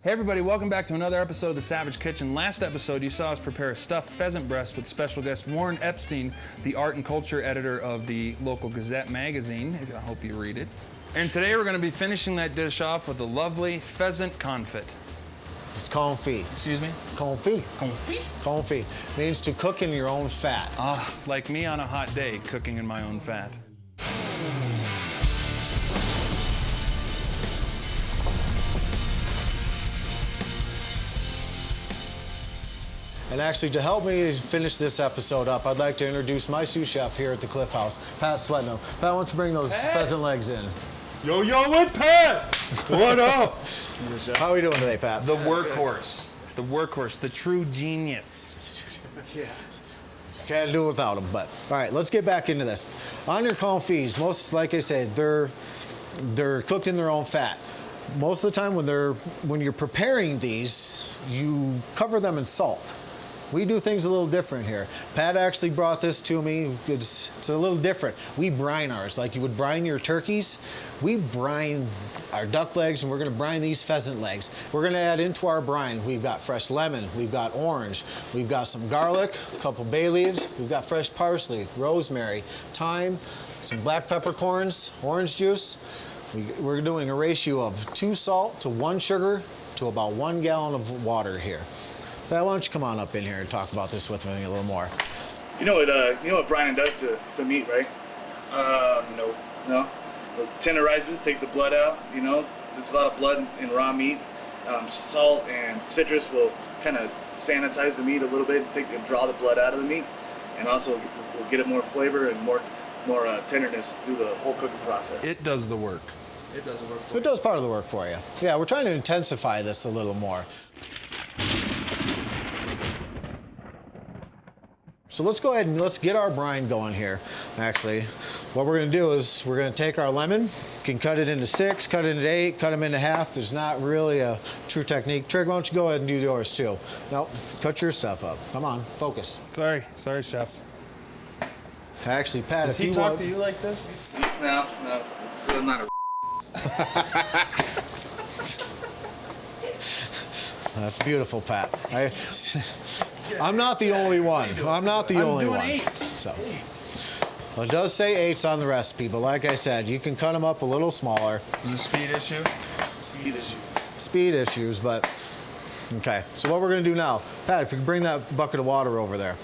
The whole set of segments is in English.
Hey everybody, welcome back to another episode of The Savage Kitchen. Last episode, you saw us prepare a stuffed pheasant breast with special guest Warren Epstein, the art and culture editor of the local Gazette magazine. I hope you read it. And today we're going to be finishing that dish off with a lovely pheasant confit. It's confit. Excuse me? Confit. Confit? Confit means to cook in your own fat. Like me on a hot day, cooking in my own fat. And actually, to help me finish this episode up, I'd like to introduce my sous chef here at the Cliff House, Pat Sweatnam. Pat, why don't you bring those pheasant legs in? Yo, it's Pat! What up? How are we doing today, Pat? The workhorse. The workhorse, the true genius. Yeah. Can't do it without them, but all right, let's get back into this. On your confits, most, like I said, they're cooked in their own fat. Most of the time when you're preparing these, you cover them in salt. We do things a little different here. Pat actually brought this to me. It's a little different. We brine ours like you would brine your turkeys. We brine our duck legs, and we're going to brine these pheasant legs. We're going to add into our brine, we've got fresh lemon, we've got orange, we've got some garlic, a couple bay leaves, we've got fresh parsley, rosemary, thyme, some black peppercorns, orange juice. We're doing a ratio of 2 salt to 1 sugar to about 1 gallon of water here. Pat, why don't you come on up in here and talk about this with me a little more? You know what brining does to meat, right? No. No? It tenderizes, take the blood out, you know. There's a lot of blood in raw meat. Salt and citrus will kind of sanitize the meat a little bit and draw the blood out of the meat. And also will get it more flavor and more tenderness through the whole cooking process. It does the work. It does the work for you. It does part of the work for you. Yeah, we're trying to intensify this a little more. So let's go ahead and let's get our brine going here. Actually, what we're going to do is we're going to take our lemon. You can cut it into 6, cut it into 8, cut them into half. There's not really a true technique. Trig, why don't you go ahead and do yours too? No, cut your stuff up. Come on, focus. Sorry, chef. Actually, Pat, Does he talk to you like this? No, it's still not a. That's beautiful, Pat. I'm not the only one. I'm not the only one. 8. So, well, it does say 8s on the recipe, but like I said, you can cut them up a little smaller. Is it a speed issue? Speed issue. Speed issues, but okay. So what we're going to do now, Pat, if you can bring that bucket of water over there.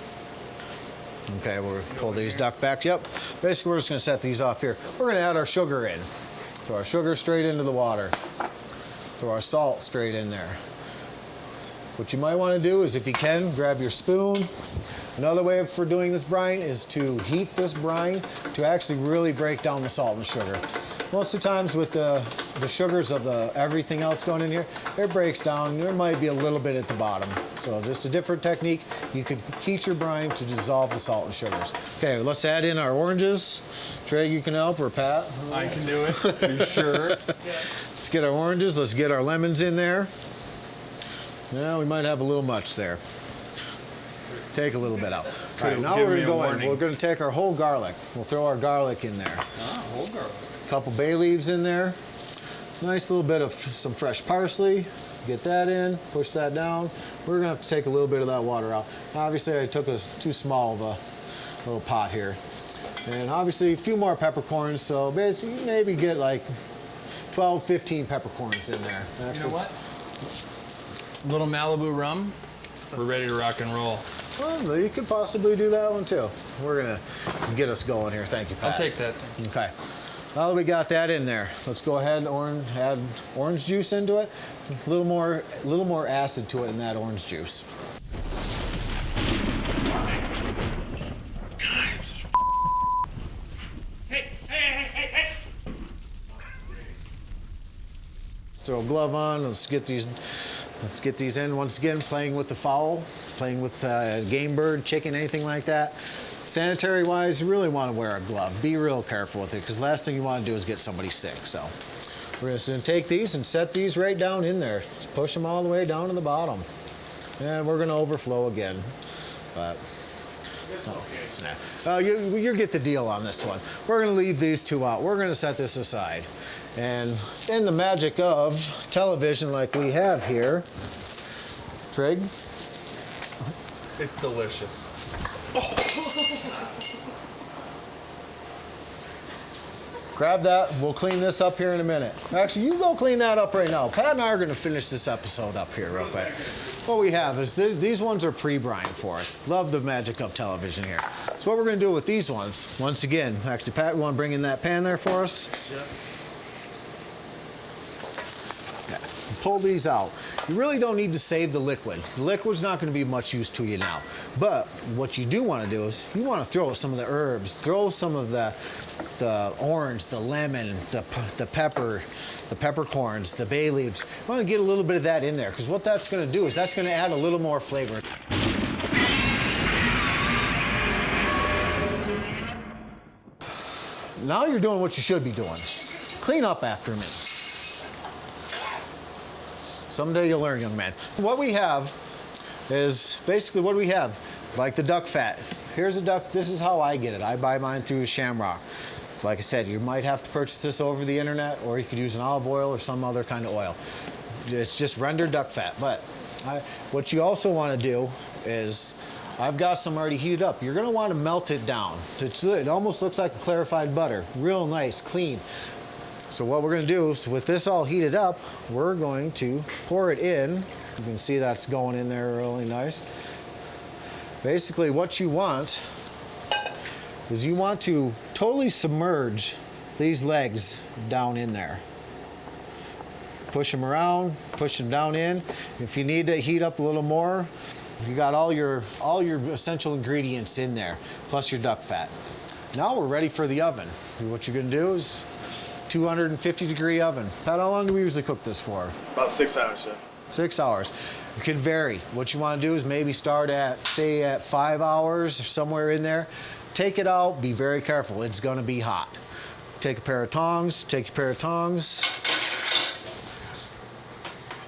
Okay, we'll pull these duck back. Yep. Basically, we're just going to set these off here. We're going to add our sugar in. Throw our sugar straight into the water. Throw our salt straight in there. What you might want to do is, if you can, grab your spoon. Another way for doing this brine is to heat this brine to actually really break down the salt and sugar. Most of the times with the sugars of everything else going in here, it breaks down. There might be a little bit at the bottom. So just a different technique. You could heat your brine to dissolve the salt and sugars. Okay, let's add in our oranges. Trey, you can help, or Pat? I can do it. Are you sure? Let's get our oranges. Let's get our lemons in there. Yeah, we might have a little much there. Take a little bit out. All right, now we're going to take our whole garlic. We'll throw our garlic in there. Whole garlic. A couple bay leaves in there. Nice little bit of some fresh parsley. Get that in, push that down. We're going to have to take a little bit of that water out. Obviously, I took too small of a little pot here. And obviously, a few more peppercorns. So basically, you maybe get like 12, 15 peppercorns in there. You know what? Little Malibu rum. We're ready to rock and roll. Well, you could possibly do that one too. We're gonna get us going here. Thank you, Pat. I'll take that. Okay. Now that we got that in there, let's go ahead and add orange juice into it. A little more acid to it in that orange juice. Hey! Throw a glove on. Let's get these in. Once again, playing with the fowl, playing with game bird, chicken, anything like that. Sanitary wise, you really want to wear a glove. Be real careful with it, because the last thing you want to do is get somebody sick. So we're just going to take these and set these right down in there. Just push them all the way down to the bottom. And we're going to overflow again. But You get the deal on this one. We're going to leave these two out. We're going to set this aside. And in the magic of television like we have here, Trig, It's delicious. grab that. We'll clean this up here in a minute. Actually, you go clean that up right now. Pat and I are going to finish this episode up here real quick. What we have is these ones are pre-brined for us. Love the magic of television here. So what we're going to do with these ones, once again, actually, Pat, you want to bring in that pan there for us? Yeah. Pull these out. You really don't need to save the liquid. The liquid's not going to be much use to you now. But what you do want to do is you want to throw some of the herbs, throw some of the orange, the lemon, the pepper, the peppercorns, the bay leaves. You want to get a little bit of that in there because what that's going to do is that's going to add a little more flavor. Now you're doing what you should be doing. Clean up after me. Someday you'll learn, young man. What we have is basically what we have, like the duck fat. Here's a duck. This is how I get it. I buy mine through Shamrock. Like I said, you might have to purchase this over the internet, or you could use an olive oil or some other kind of oil. It's just rendered duck fat. But what you also want to do is, I've got some already heated up. You're going to want to melt it down. It almost looks like a clarified butter. Real nice, clean. So what we're going to do is, with this all heated up, we're going to pour it in. You can see that's going in there really nice. Basically, what you want is you want to totally submerge these legs down in there. Push them around, push them down in. If you need to heat up a little more, you got all your essential ingredients in there, plus your duck fat. Now we're ready for the oven. What you're going to do is 250-degree oven. Pat, how long do we usually cook this for? About 6 hours, Chef. 6 hours. It could vary. What you want to do is maybe start at, say, at 5 hours or somewhere in there. Take it out. Be very careful. It's going to be hot. Take a pair of tongs.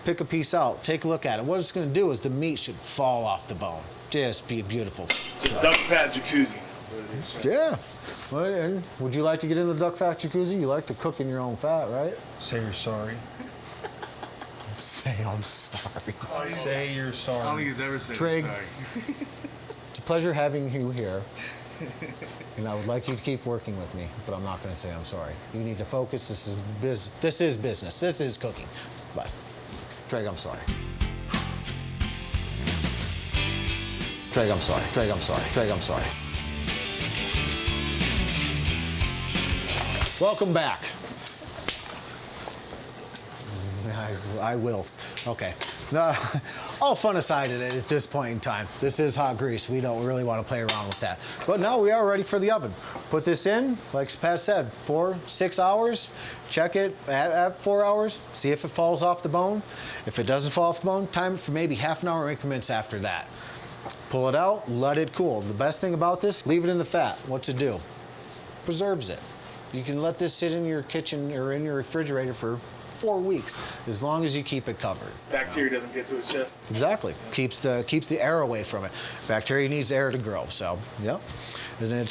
Pick a piece out. Take a look at it. What it's going to do is the meat should fall off the bone. Just be beautiful. It's a duck fat jacuzzi. Yeah. Well, and would you like to get in the duck fat jacuzzi? You like to cook in your own fat, right? Say you're sorry. Say I'm sorry. Say you're I don't sorry. think he's ever said Trig. sorry. It's a pleasure having you here. And I would like you to keep working with me, but I'm not going to say I'm sorry. You need to focus. This is business. This is cooking. But, Trig, I'm sorry. Trig, I'm sorry. Trig, I'm sorry. Trig, I'm sorry. Welcome back. I will. Okay. All fun aside at this point in time, this is hot grease. We don't really want to play around with that. But now we are ready for the oven. Put this in, like Pat said, 6 hours. Check it at 4 hours. See if it falls off the bone. If it doesn't fall off the bone, time it for maybe half an hour increments after that. Pull it out, let it cool. The best thing about this, leave it in the fat. What's it do? Preserves it. You can let this sit in your kitchen or in your refrigerator for 4 weeks, as long as you keep it covered. Bacteria doesn't get to it, Chef. Exactly. Keeps the air away from it. Bacteria needs air to grow, so, yep. And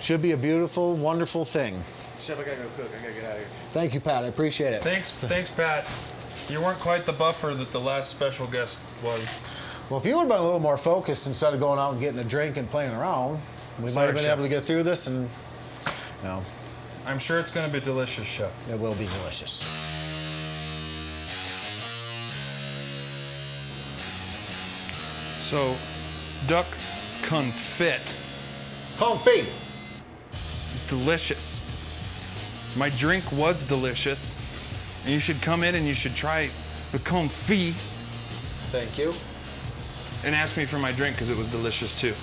should be a beautiful, wonderful thing. Chef, I gotta go cook. I gotta get out of here. Thank you, Pat. I appreciate it. Thanks, Pat. You weren't quite the buffer that the last special guest was. Well, if you would have been a little more focused instead of going out and getting a drink and playing around, we might have been able to get through this and, you know. I'm sure it's going to be delicious, Chef. It will be delicious. So, duck confit Confit. is delicious. My drink was delicious. And you should come in and you should try the confit Thank you. and ask me for my drink because it was delicious too.